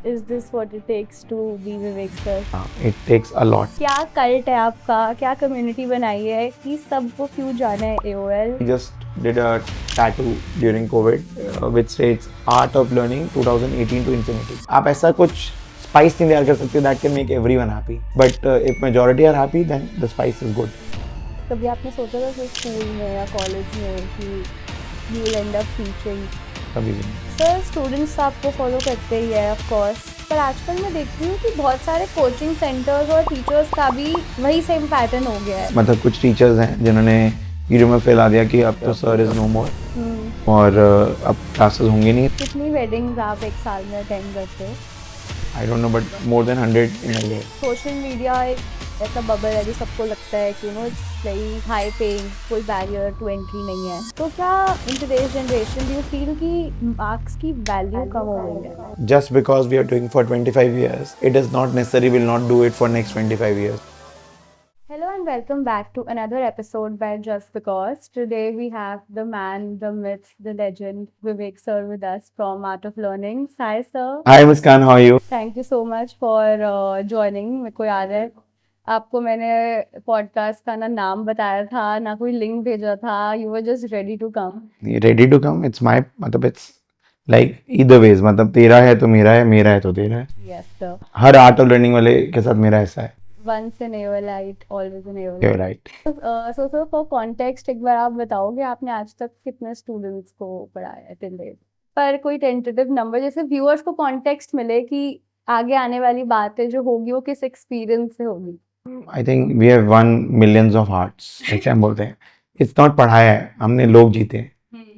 Is this what it takes to be Vivek sir? It takes a lot. क्या cult है आपका, क्या community बनाई है कि सबको क्यों जाना है AOL? We just did a tattoo during COVID which states Art of Learning 2018 to Infinity. आप ऐसा कुछ spice नहीं तैयार कर सकते that can make everyone happy. But if majority are happy, then the spice is good. कभी आपने सोचा था कि स्कूल में या कॉलेज में कि you will end up teaching? कभी भी नहीं. सर स्टूडेंट्स आपको फॉलो करते ही है ऑफ कोर्स, पर आजकल मैं देखती हूँ कि बहुत सारे कोचिंग सेंटर्स और टीचर्स का भी वही सेम पैटर्न हो गया है. मतलब कुछ टीचर्स हैं जिन्होंने वीडियो में फैला दिया कि अब तो सर इज नो मोर और अब क्लासेस होंगे नहीं. कितनी वेडिंग्स आप एक साल में अटेंड करते हो? I don't know but more than 100 in a day. Social media एक ऐसा बबल है जो सबको लगता है कि इट्स वेरी हाई पेइंग, कोई बैरियर टू एंट्री नहीं है. तो क्या in today's generation do you feel कि मार्क्स की वैल्यू कम हो गई है? Just because we are doing for 25 years, it is not necessary we'll not do it for next 25 years. Hello and welcome back to another episode by Just Because. Today we have the man, the myth, the legend, Vivek sir with us from Art of Learning. Hi sir. Hi Muskan, how are you? Thank you so much for joining. मेरे को याद है आपको मैंने podcast का ना नाम बताया था ना कोई लिंक भेजा था. You were just ready to come. Ready to come? It's my मतलब it's like either ways. मतलब तेरा है तो मेरा है तो तेरा है. Yes sir. Her art of learning वाले के साथ मेरा ऐसा है. Once an AOLite, always an AOLite. You're right. So sir, for context एक बार आप बताओगे आपने आज तक कितने स्टूडेंट्स को पढ़ाया है till date? पर कोई टेंटेटिव नंबर जैसे व्यूअर्स को कॉन्टेक्स्ट मिले कि आगे आने वाली बातें जो होगी वो किस एक्सपीरियंस से होगी. I think we have won millions of hearts. ऐसे हम बोलते हैं. It's not पढ़ाया है, हमने लोग जीते हैं,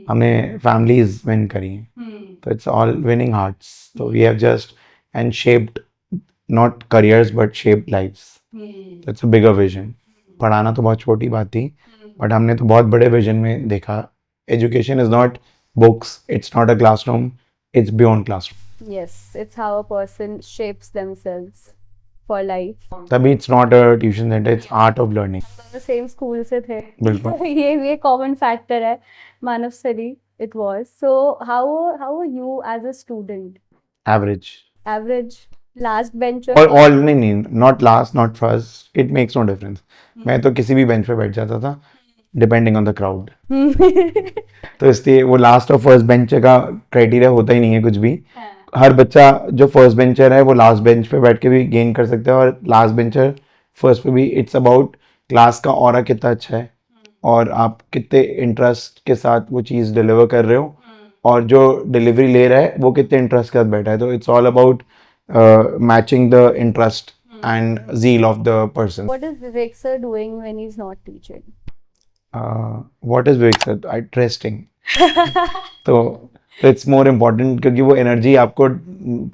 हमने families win करी हैं. So it's all winning hearts. So we have just and shaped not careers but shaped lives. That's a bigger vision. पढ़ाना तो बहुत छोटी बात थी, but हमने तो बहुत बड़े विजन में देखा. Education is not books, it's not a classroom, it's beyond classroom. Yes, it's how a person shapes themselves for life. तभी it's not a tuition center, it's art of learning. दोनों same school से थे. बिल्कुल. ये common factor है. मानव सरी it was. So how are you as a student? Average. Average, last bencher? All नहीं, not last, not first. It makes no difference. मैं तो किसी भी बेंच पे बैठ जाता था, depending on the crowd. तो इसलिए वो लास्ट और फर्स्ट बेंच का क्राइटेरिया होता ही नहीं है कुछ भी. हर बच्चा जो फर्स्ट बेंचर है वो लास्ट बेंच पे बैठ के भी गेन कर सकता है और लास्ट बेंचर फर्स्ट पे भी. इट्स अबाउट क्लास का ऑरा कितना अच्छा है और आप कितने इंटरेस्ट के साथ वो चीज़ डिलीवर कर रहे हो और जो डिलीवरी ले रहा है वो कितने इंटरेस्ट के साथ बैठा है. तो it's all about matching the interest and zeal of the person. What is Vivek sir doing when he's not teaching? What is Vivek sir? Resting. तो it's more important क्योंकि वो एनर्जी आपको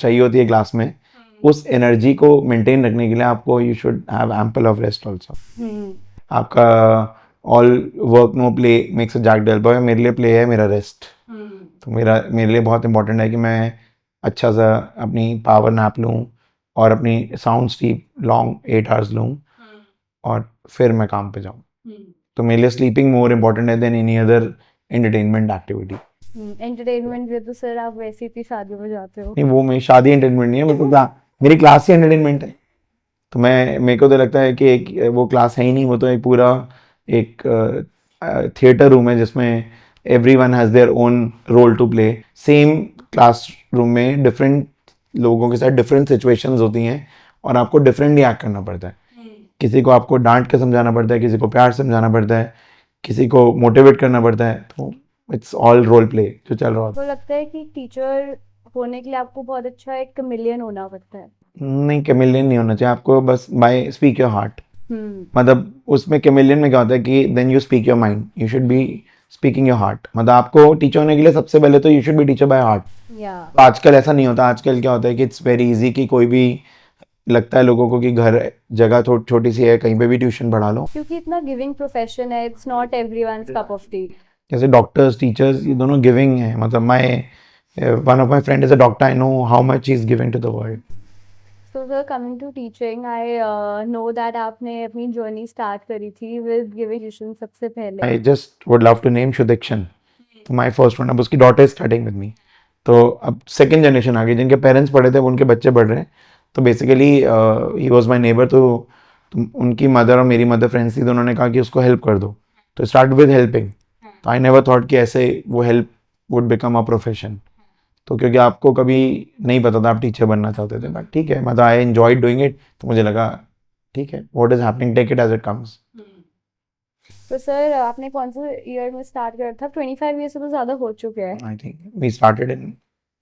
चाहिए होती है क्लास में. उस एनर्जी को मेंटेन रखने के लिए आपको you should have ample of rest also. आपका all work no play makes a jack dull boy. मेरे लिए play है मेरा रेस्ट. तो मेरे लिए बहुत इंपॉर्टेंट है कि मैं अच्छा सा अपनी पावर नैप लूँ और अपनी साउंड स्लीप लॉन्ग 8 आवर्स लूँ और फिर मैं काम पे जाऊँ. तो मेरे लिए स्लीपिंग मोर इम्पोर्टेंट है than any other entertainment activity. Entertainment भी तो सर आप वैसी थी शादी में जाते हो. नहीं वो मेरी शादी एंटरटेनमेंट नहीं है, मेरी क्लास ही एंटरटेनमेंट है. तो मेरे को तो लगता है कि एक वो क्लास है ही नहीं, वो तो एक पूरा एक थिएटर रूम है जिसमें everyone has their own role to play. Same classroom में डिफरेंट लोगों के साथ डिफरेंट सिचुएशंस होती हैं और आपको डिफरेंटली एक्ट करना पड़ता है. किसी को आपको डांट के समझाना पड़ता है, किसी को प्यार से समझाना पड़ता है, किसी को मोटिवेट करना पड़ता है. तो इट्स ऑल रोल प्ले जो चल रहा होता है. तो लगता है कि टीचर होने के लिए आपको बहुत अच्छा एक कमेलियन होना पड़ता है. नहीं, कमेलियन नहीं होना चाहिए आपको, बस बाय स्पीक योर हार्ट. मतलब उसमें कमेलियन में क्या होता है कि then you speak your mind, you should be speaking your heart. मतलब आपको टीचर होने के लिए सबसे पहले तो you should be teacher by heart. आजकल ऐसा नहीं होता. आजकल क्या होता है कि इट्स वेरी इजी कि कोई भी लगता है लोगों को कि घर जगह छोटी सी है कहीं पे भी ट्यूशन पढ़ा लो, क्योंकि इतना गिविंग प्रोफेशन है. It's not everyone's cup of tea. जैसे डॉक्टर्स टीचर्स ये दोनों गिविंग है. मतलब one of my friend is a doctor. I know how much he is giving to the world. So sir, coming to teaching, I know that आपने अपनी journey start करी थी with giving tuition सबसे पहले. I just would love to name Shudikshan. तो my first one, अब उसकी daughter is studying with me. तो अब सेकेंड जनरेशन आ गई, जिनके पेरेंट्स पढ़े थे, उनके बच्चे पढ़ रहे हैं। तो basically he was my neighbour, तो उनकी मदर और मेरी मदर फ्रेंड्स थी, तो उन्होंने कहा कि उसको हेल्प कर दो। तो स्टार्ट विद हेल्पिंग। तो आई नेवर थॉट कि ऐसे वो help would become a profession. तो क्योंकि आपको कभी नहीं पता था आप टीचर बनना चाहते थे, बट ठीक है, मतलब आई एंजॉयड डूइंग इट। तो मुझे लगा ठीक है, what is happening, take it as it comes. तो सर आपने कौन से ईयर में स्टार्ट करा था? 25 ईयर से तो ज़्यादा हो चुके हैं। I think we started in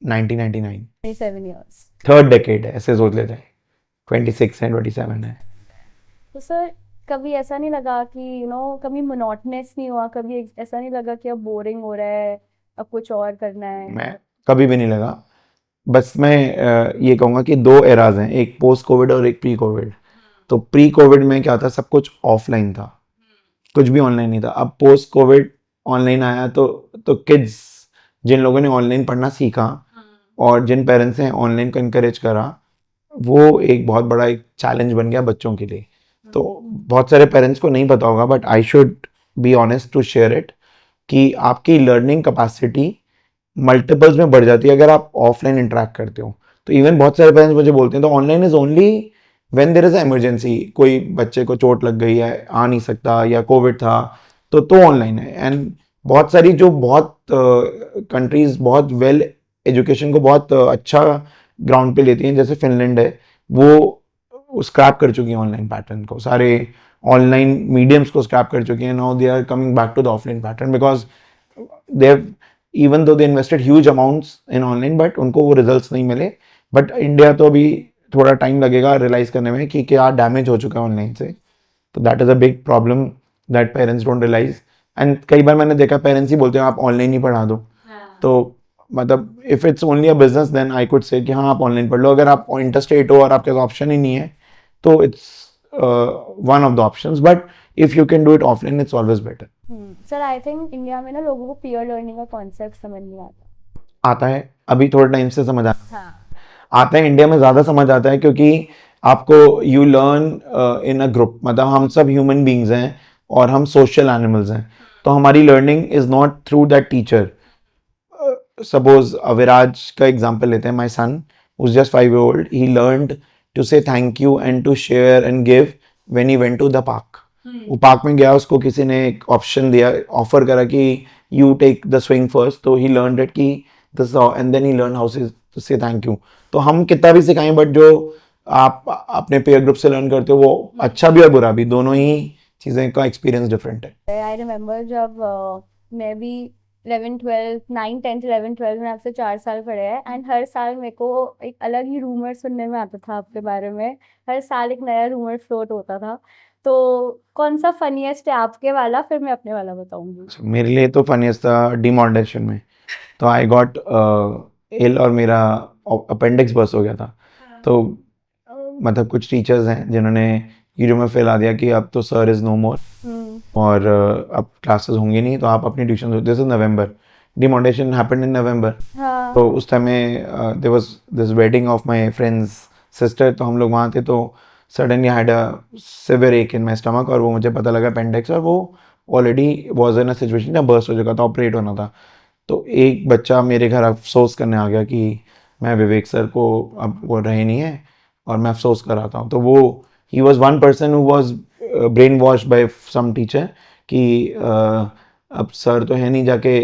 1999। 27 years. Third decade है, ऐसे सोच लेते हैं। 26 है, 27 है। तो सर कभी ऐसा नहीं लगा कि कभी मोनोटोनस नहीं हुआ, कभी ऐसा नहीं लगा कि अब बोरिंग हो रहा है, अब कुछ और करना है? मैं कभी भी नहीं लगा। बस मैं ये कहूँगा कि दो एराज हैं, एक पोस्ट कोविड और एक प्री कोविड। तो प्री कोविड में क्या था, सब कुछ ऑफलाइन था, कुछ भी ऑनलाइन नहीं था। अब पोस्ट कोविड ऑनलाइन आया, तो किड्स, जिन लोगों ने ऑनलाइन पढ़ना सीखा और जिन पेरेंट्स ने ऑनलाइन को इनकरेज करा, वो एक बहुत बड़ा एक चैलेंज बन गया बच्चों के लिए। तो बहुत सारे पेरेंट्स को नहीं पता होगा, but I should be honest to share it, कि आपकी लर्निंग कैपेसिटी मल्टीपल्स में बढ़ जाती है अगर आप ऑफलाइन इंटरेक्ट करते हो। तो इवन बहुत सारे पेरेंट्स मुझे बोलते हैं तो online is only when there is emergency, कोई बच्चे को चोट लग गई है, आ नहीं सकता, या कोविड था, तो ऑनलाइन है। एंड बहुत सारी जो बहुत कंट्रीज बहुत वेल एजुकेशन को बहुत अच्छा ग्राउंड पे लेती हैं, जैसे फिनलैंड है, वो स्क्रैप कर चुकी है ऑनलाइन पैटर्न को, सारे ऑनलाइन मीडियम्स को स्क्रैप कर चुकी हैं। Now they are coming back to the offline pattern because they even though they invested huge amounts in online, but उनको वो रिजल्ट्स नहीं मिले। बट इंडिया तो अभी थोड़ा टाइम लगेगा रियलाइज करने में कि क्या डैमेज हो चुका है ऑनलाइन से। तो that is a big problem that parents don't realise. And कई बार मैंने देखा पेरेंट्स ही बोलते हैं आप ऑनलाइन ही पढ़ा दो। तो मतलब if it's only a business then I could say कि हाँ आप ऑनलाइन पढ़ लो। अगर आप इंटरेस्टेड हो और आपके पास ऑप्शन ही नहीं है, तो it's one of the options, but if you can do it offline it's always better. Sir I think India में ना लोगों को पीयर लर्निंग का कॉन्सेप्ट समझ नहीं आता। आता है, अभी थोड़े टाइम से समझ हाँ। आता है, इंडिया में ज़्यादा समझ आता है, क्योंकि आपको you learn in a group, मतलब हम सब ह्यूमन बींग्स हैं और हम सोशल एनिमल्स हैं। तो हमारी learning is not through that teacher. Suppose Aviraj का एग्जांपल लेते हैं, my son was just 5 year old, he learned to say thank you and to share and give when he went to the park. वो park में गया, उसको किसी ने एक ऑप्शन दिया, ऑफर करा कि you take the swing first, तो ही लर्न इट कि this, and then he learn how to say thank you. तो हम कितना भी सिखाएं, बट जो आप अपने पेयर ग्रुप से लर्न करते हो वो अच्छा भी और बुरा भी, दोनों ही चीज़ें का एक्सपीरियंस डिफरेंट है। आई रिमेम्बर जब मैं भी 11 12 9 10 11 12 में आपसे 4 साल पढ़े हैं, एंड हर साल मेरे को एक अलग ही रूमर सुनने में आता था आपके बारे में। हर साल एक नया रूमर फ्लोट होता था। तो कौन सा फनीएस्ट है आपके वाला, फिर मैं अपने वाला बताऊंगी। मेरे लिए तो फनीस्ट था डिमॉनेटाइजेशन में। तो आई गॉट इल और मेरा अपेंडिक्स बर्स्ट हो गया था। तो मतलब कुछ टीचर्स हैं जिन्होंने यूट्यूब में फैला दिया कि अब तो सर इज़ नो मोर, और अब क्लासेस होंगी नहीं, तो आप अपनी tuition, this is November, demonetisation happened in November. हाँ। तो उस टाइम में there was this wedding of my friend's sister, तो हम लोग वहाँ थे। तो सडनली हैड अ सिवियर एक इन माय स्टमक, और वो मुझे पता लगा अपेंडिक्स, और वो already was in a situation जब बर्स्ट हो चुका था, ऑपरेट होना था। तो एक बच्चा मेरे घर अफसोस करने आ गया कि मैं विवेक सर को, अब वो रहे नहीं है और मैं अफसोस कर रहा था। तो वो ही was one person who was brain wash by some teacher कि अब सर तो है नहीं, जाके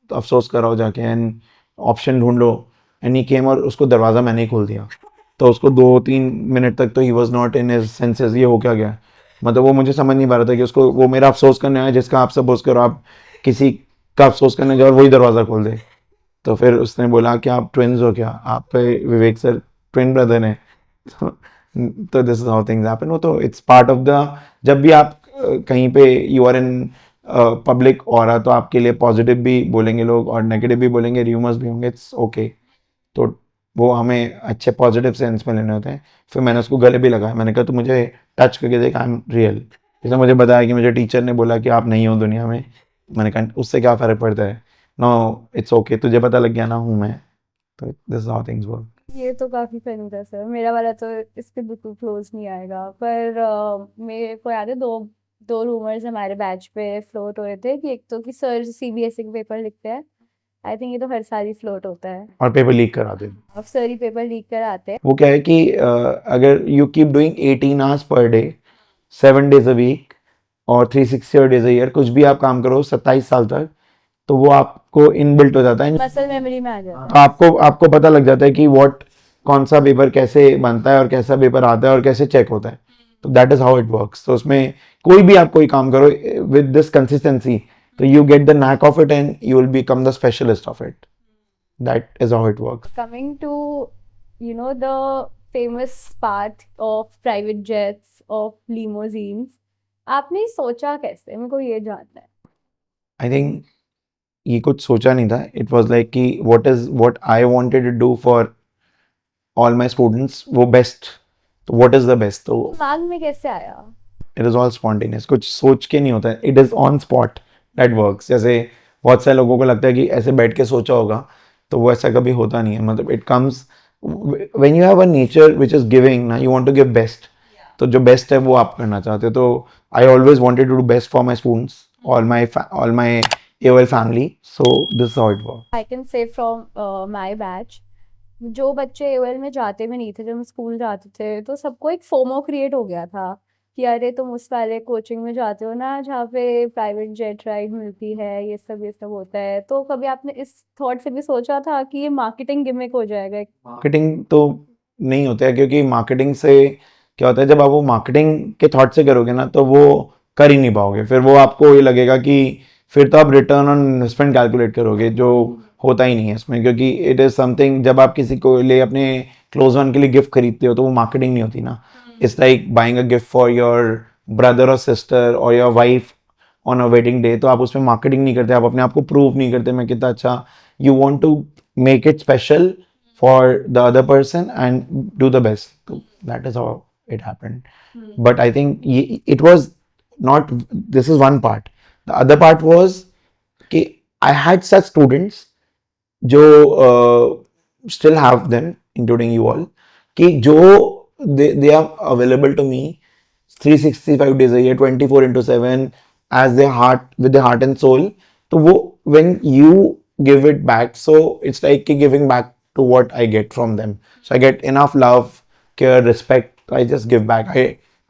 तो अफसोस करो जाके, एंड ऑप्शन ढूंढ लो। एंड ही केम, और उसको दरवाज़ा मैंने ही खोल दिया। तो उसको 2-3 मिनट तक तो he was not in his senses, ये हो क्या गया। मतलब वो मुझे समझ नहीं पा रहा था कि उसको, वो मेरा अफसोस करने आया, जिसका आप सपोज करो आप किसी का अफसोस करने जाओ और वही दरवाज़ा खोल दे। तो फिर उसने बोला कि आप ट्विन्स हो क्या, आपके विवेक सर ट्विन ब्रदर हैं। तो this is how things happen. वो तो इट्स पार्ट ऑफ द, जब भी आप कहीं पे you are in public aura, तो आपके लिए पॉजिटिव भी बोलेंगे लोग और नेगेटिव भी बोलेंगे, र्यूमर्स भी होंगे, इट्स ओके। तो वो हमें अच्छे पॉजिटिव सेंस में लेने होते हैं। फिर मैंने उसको गले भी लगाया, मैंने कहा तू मुझे टच करके देख, आई एम रियल। जैसे मुझे बताया कि मुझे टीचर ने बोला कि आप नहीं हो दुनिया में, मैंने कहा उससे क्या फ़र्क पड़ता है, नो इट्स ओके, तुझे पता लग गया ना हूँ मैं। तो this is how things work. ये तो काफी फनी था सर, मेरा वाला तो इस पे बिल्कुल क्लोज नहीं आएगा। पर मेरे को याद है दो दो रूमर्स हमारे बैच पे फ्लोट हो रहे थे कि एक तो कि सर सीबीएसई के पेपर लिखते हैं, आई थिंक ये तो हर साल ही फ्लोट होता है, और पेपर लीक कराते हैं। अफसर ही पेपर लीक कराते हैं। वो क्या है कि अगर you keep doing 18 hours per day 7 days a week और 360 डेज अ ईयर, कुछ भी आप काम करो 27 साल तक, तो वो आपको इनबिल्ट हो जाता है। मसल मेमोरी में आ जाता तो आपको आपको पता लग जाता है कि कौन सा पेपर कैसे बनता है और कैसा पेपर आता है और कैसे चेक होता है। तो that is how it works. तो उसमें कोई भी आप कोई काम करो विद दिस कंसिस्टेंसी, तो you get the knack of it and you will become the specialist of it. That is how it works. है। Coming to the famous part of private jets, of limousines, आपने सोचा कैसे, मेरे को ये जानना है। आई थिंक ये कुछ सोचा नहीं था। इट वॉज लाइक कि what I wanted to do for all my students, वो बेस्ट। तो वॉट इज द बेस्ट, तो दिमाग में कैसे आया? इट इज ऑल स्पॉन्टेनियस, कुछ सोच के नहीं होता है, it is on spot that works. जैसे बहुत सारे लोगों को लगता है कि ऐसे बैठ के सोचा होगा, तो वो ऐसा कभी होता नहीं है। मतलब it comes when you have a nature which is giving ना, you want to give best. तो जो बेस्ट है वो आप करना चाहते हो। तो I always wanted to do best for my students, all my AOL family. So this is how it work. I can say from my batch, जो बच्चे एओएल में जाते भी नहीं थे, जब हम स्कूल जाते थे, तो सबको एक फोमो क्रिएट हो गया था कि अरे तुम उस वाले कोचिंग में जाते हो ना जहाँ पे प्राइवेट जेट राइड मिलती है, ये सब होता है। तो कभी आपने इस थॉट से भी सोचा था कि ये मार्केटिंग गिमिक हो जाएगा? मार्केटिंग तो नहीं होता है, क्योंकि मार्केटिंग से क्या होता है, जब आप वो मार्केटिंग के थॉट से करोगे ना, तो वो कर ही नहीं पाओगे। फिर वो आपको ये लगेगा कि फिर तो आप रिटर्न ऑन इन्वेस्टमेंट कैलकुलेट करोगे, जो होता ही नहीं है इसमें। क्योंकि इट इज़ समथिंग, जब आप किसी को लिए अपने क्लोज वन के लिए गिफ्ट खरीदते हो, तो वो मार्केटिंग नहीं होती ना। It's like buying a gift for your brother और सिस्टर और your wife on a wedding day. तो आप उसमें मार्केटिंग नहीं करते, आप अपने आप को प्रूव नहीं करते मैं कितना अच्छा। You want to make it special for the other person and do the best. So that is how it happened. But I think it was not, this is one part. The other part was कि I had such students जो still have them, including you all, कि जो they are available to me 365 days a year, 24/7 as their heart, with their heart and soul. तो वो when you give it back, so it's like giving back to what I get from them. So I get enough love, care, respect. I just give back.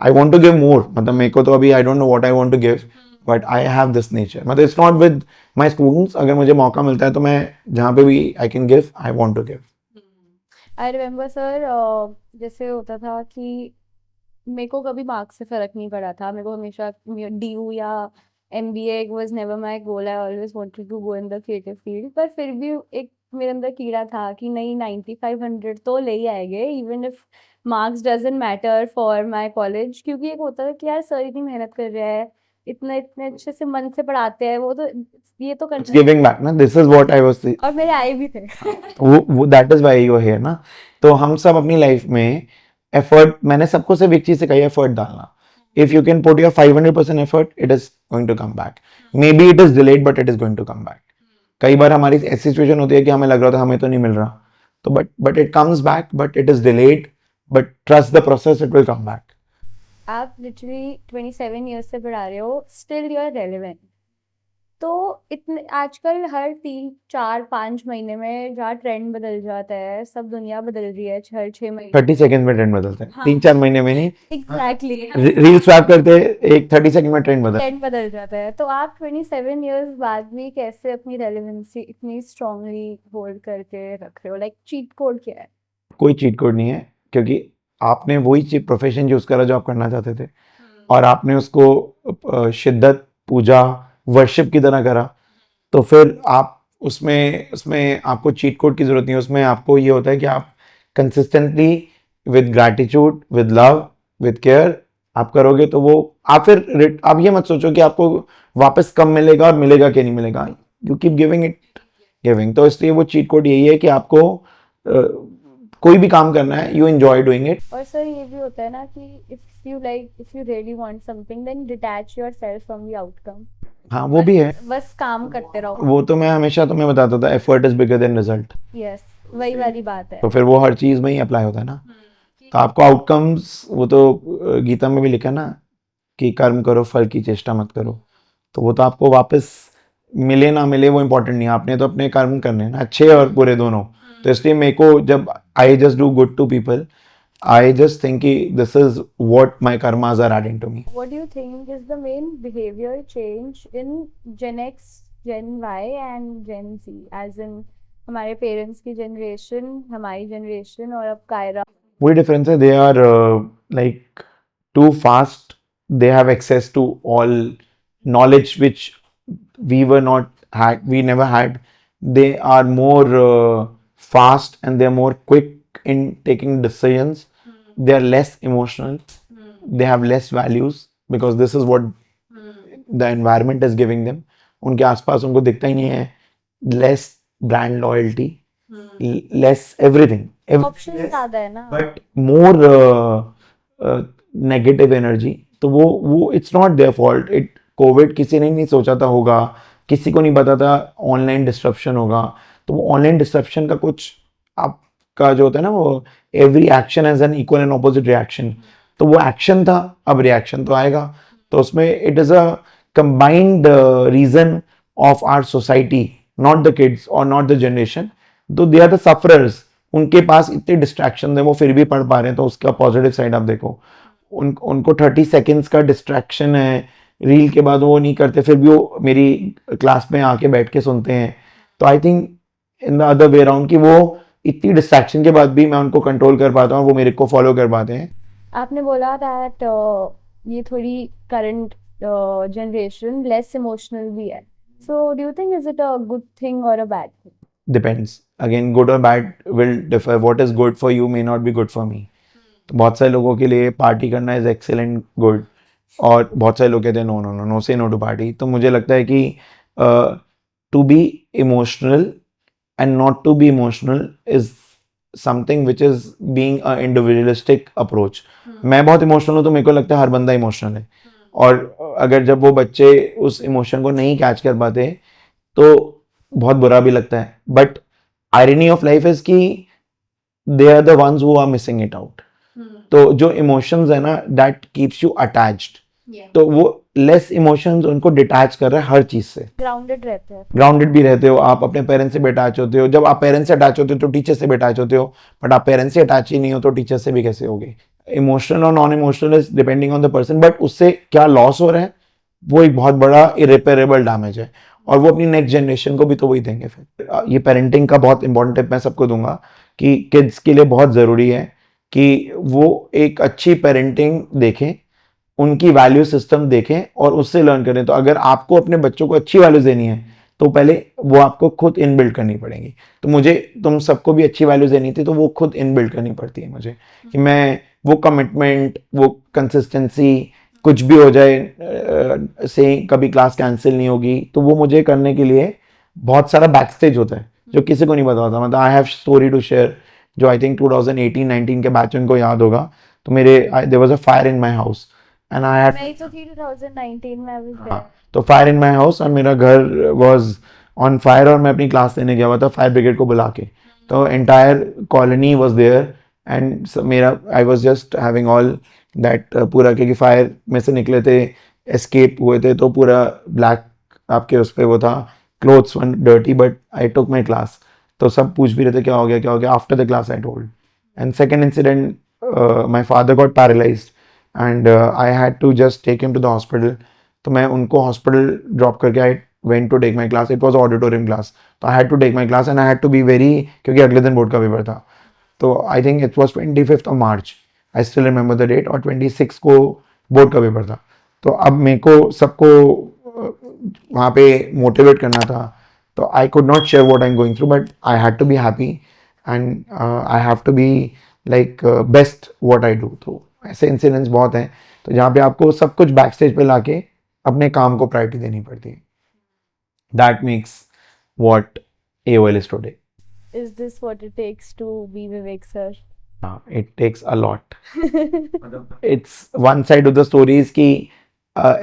I want to give more. मतलब मेरे को तो अभी I don't know what I want to give, but I have this nature. मतलब it's not with my students. अगर मुझे मौका मिलता है तो मैं जहाँ पे भी I can give, I want to give. I remember sir, जैसे होता था कि मेरे को कभी मार्क्स से फर्क नहीं पड़ा था, मेरे को हमेशा DU या MBA was never my goal. I always wanted to go in the creative field, पर फिर भी एक मेरे अंदर कीड़ा था कि नहीं, 9500 तो ले ही आएंगे, even if marks doesn't matter for my college. क्योंकि एक होता है कि यार सर इतनी मेहनत कर रहा है, इतने इतने अच्छे से मन से पढ़ाते हैं, वो तो ये तो It's करना है। giving back ना. This is what I was. और मेरे आए भी थे। वो that is why you here ना। तो हम सब अपनी लाइफ में एफर्ट, मैंने सबको सिर्फ एक चीज से कही, एफर्ट डालना। If you can put your 500% effort, it is going to come back. Maybe it is delayed, but it is going to come back. कई बार हमारी ऐसी सिचुएशन होती है कि हमें लग रहा था हमें तो नहीं मिल रहा, तो but it comes back, but it is delayed, but trust the process, it will come back. आप लिटरली 27 ईयर्स से पढ़ा रहे हो, स्टिल यू आर रेलेवेंट। तो इतने आजकल हर 3 4 5 महीने में जहाँ ट्रेंड बदल जाता है, सब दुनिया बदल रही है हर 6 महीने। 30 सेकंड में ट्रेंड बदलते हैं। हाँ। 3-4 महीने में नहीं। एग्जैक्टली, रील स्वैप करते एक 30 सेकंड में ट्रेंड बदल। ट्रेंड बदल जाता है। तो आप 27 ईयर्स बाद भी कैसे अपनी रेलेवेंसी इतनी स्ट्रांगली होल्ड करके रख रहे हो? लाइक चीट कोड क्या है? कोई चीट कोड नहीं है, क्योंकि आपने वही प्रोफेशन चूज करा जो आप करना चाहते थे, और आपने उसको शिद्दत, पूजा, वर्शिप की तरह करा। तो फिर आप उसमें उसमें आपको चीट कोड की जरूरत नहीं है। उसमें आपको ये होता है कि आप consistently, with gratitude, with love, with care आप करोगे, तो वो आप फिर आप ये मत सोचो कि आपको वापस कब मिलेगा और मिलेगा कि नहीं मिलेगा। You keep giving it, giving. तो इसलिए वो चीट कोड यही है कि आपको कोई भी काम करना है, यू एंजॉय डूइंग इट। और सर ये भी होता है ना कि if you really want something, then detach yourself from the outcome. हाँ, वो भी है। बस काम करते रहो। वो तो मैं हमेशा तुम्हें बताता था, effort is bigger than result. Yes, वही वाली बात है। तो फिर वो हर चीज में ही अप्लाई होता है ना। तो आपको आउटकम्स, वो तो गीता में भी लिखा ना कि कर्म करो, फल की चेष्टा मत करो। तो वो तो आपको वापस मिले ना मिले वो इम्पोर्टेंट नहीं है, आपने तो अपने कर्म करने हैं ना, अच्छे और बुरे दोनों। तो इसलिए मेरे को जब I just do good to people, I just think this is what my karmas are adding to me. What do you think is the main behavior change in Gen X, Gen Y and Gen Z? As in हमारे parents की generation, हमारी generation और अब कायरा. वही difference है, they are like too fast, they have access to all knowledge which we never had. They are more fast and they are more quick in taking decisions. They are less emotional. They have less values because this is what the environment is giving them. उनके आसपास उनको दिखता ही नहीं है. Less brand loyalty, less everything. Option ज्यादा है ना. But more negative energy. तो वो it's not their fault. Covid किसी ने नहीं सोचा था होगा, किसी को नहीं पता था ऑनलाइन डिस्ट्रप्शन होगा. तो वो ऑनलाइन डिस्ट्रप्शन का कुछ आपका जो होता है ना, वो every action has an equal and opposite reaction. तो वो एक्शन था, अब रिएक्शन तो आएगा. तो उसमें it is a combined reason of our society, not the kids और नॉट द जनरेशन. तो दे आर द सफरर्स. उनके पास इतने डिस्ट्रैक्शन है, वो फिर भी पढ़ पा रहे हैं. तो उसका पॉजिटिव साइड आप देखो. उनको 30 सेकेंड्स का डिस्ट्रैक्शन है, रील के बाद वो नहीं करते, फिर भी वो मेरी क्लास में आके बैठ के सुनते हैं. तो I think in the other way around कि वो इतनी डिस्ट्रैक्शन के बाद भी मैं उनको कंट्रोल कर पाता हूँ, वो मेरे को फॉलो कर पाते हैं. आपने बोला दैट ये थोड़ी करंट जनरेशन लेस इमोशनल भी है. So do you think is it a good thing और a bad thing? Depends. Again good और bad will differ. What is good for you may not be good for me. तो बहुत सारे लोगों के लिए पार्टी करना इज एक्सेलेंट गुड, और बहुत सारे लोग कहते हैं no no no no say no to party. तो मुझे लगता है कि to be emotional and not to be emotional is something which is being a individualistic approach. मैं बहुत इमोशनल हूँ तो मेरे को लगता है हर बंदा इमोशनल है. और अगर जब वो बच्चे उस इमोशन को नहीं कैच कर पाते तो बहुत बुरा भी लगता है. But irony of life is कि they are the ones who are missing it out. तो जो इमोशंस है ना, दैट कीप्स यू अटैच्ड. तो वो लेस इमोशंस उनको डिटैच कर रहा है हर चीज से. ग्राउंडेड रहते हैं. ग्राउंडेड भी रहते हो आप, अपने पेरेंट्स से भी अटैच होते हो. जब आप पेरेंट्स से अटैच होते हो तो टीचर से भी अटैच होते हो. बट आप पेरेंट्स से अटैच ही नहीं हो तो टीचर से भी कैसे होगे. इमोशनल और non emotional is depending on the person. But उससे क्या लॉस हो रहा है, वो एक बहुत बड़ा इरिपेरेबल डैमेज है. और वो अपनी नेक्स्ट जनरेशन को भी तो वही देंगे. फिर ये पेरेंटिंग का बहुत इंपॉर्टेंट टिप मैं सबको दूंगा कि किड्स के लिए बहुत ज़रूरी है कि वो एक अच्छी पेरेंटिंग देखें, उनकी वैल्यू सिस्टम देखें और उससे लर्न करें. तो अगर आपको अपने बच्चों को अच्छी वैल्यूज देनी है तो पहले वो आपको खुद इनबिल्ड करनी पड़ेंगी. तो मुझे तुम सबको भी अच्छी वैल्यूज देनी थी तो वो खुद इनबिल्ड करनी पड़ती है मुझे, कि मैं वो कमिटमेंट, वो कंसिस्टेंसी, कुछ भी हो जाए से कभी क्लास कैंसिल नहीं होगी, तो वो मुझे करने के लिए बहुत सारा बैक स्टेज होता है जो किसी को नहीं पता होता. मतलब I have story to share जो आई थिंक 2018-19 के बैच उनको याद होगा. तो मेरे there was a fire in my house and I had, मैं तो थी 2019 में अभी. तो फायर इन माय हाउस और मेरा घर वाज ऑन फायर और मैं अपनी क्लास लेने गया हुआ था फायर ब्रिगेड को बुला के. तो entire colony was there and मेरा I was just having all that पूरा, क्योंकि फायर में से निकले थे, एस्केप हुए थे, तो पूरा ब्लैक आपके उस पर वो था, clothes one dirty. But I took my class. तो सब पूछ भी रहे थे क्या हो गया क्या हो गया. After the class I told. And second incident, my father got paralysed and I had to just take him to the hospital. तो मैं उनको हॉस्पिटल ड्रॉप करके I went to take my class. It was auditorium class. तो I had to take my class and I had to be very, क्योंकि अगले दिन board का paper था. तो I think it was 25th of March. I still remember the date. और 26 को board का पेपर था. तो अब मेरे को सबको वहाँ पे मोटिवेट करना था. तो I could not share what I am going through, but I had to be happy and I have to be like best what I do. तो ऐसे इंसिडेंट्स बहुत हैं तो जहाँ पे आपको सब कुछ बैक स्टेज पे लाके अपने काम को प्रायोरिटी देनी पड़ती है. That makes what AOL is today. Is this what it takes to be Vivek sir? It takes a lot. It's one side of the story is कि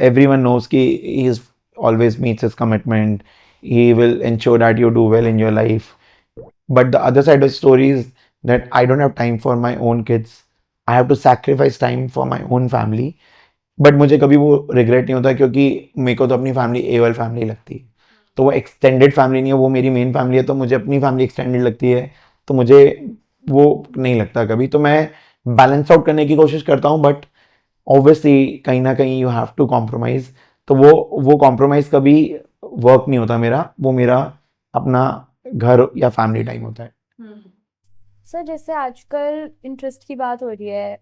everyone knows कि he is always meets his commitment. He will ensure that you do well in your life. But the other side of the story is that I don't have time for my own kids. I have to sacrifice time for my own family. But मुझे कभी वो regret नहीं होता क्योंकि मेरे को तो अपनी family AOL family लगती है. तो वो एक्सटेंडेड फैमिली नहीं है, वो मेरी मेन फैमिली है, तो मुझे अपनी फैमिली एक्सटेंडेड लगती है, तो मुझे वो नहीं लगता कभी। तो मैं बैलेंस आउट करने की कोशिश करता हूँ, बट ऑब्वियसली कहीं ना कहीं यू हैव टू कॉम्प्रोमाइज। तो वो कॉम्प्रोमाइज कभी वर्क नहीं होता मेरा, वो मेरा अपना घर या फैमिली टाइम होता है। सर जैसे आजकल इंटरेस्ट की बात हो रही है,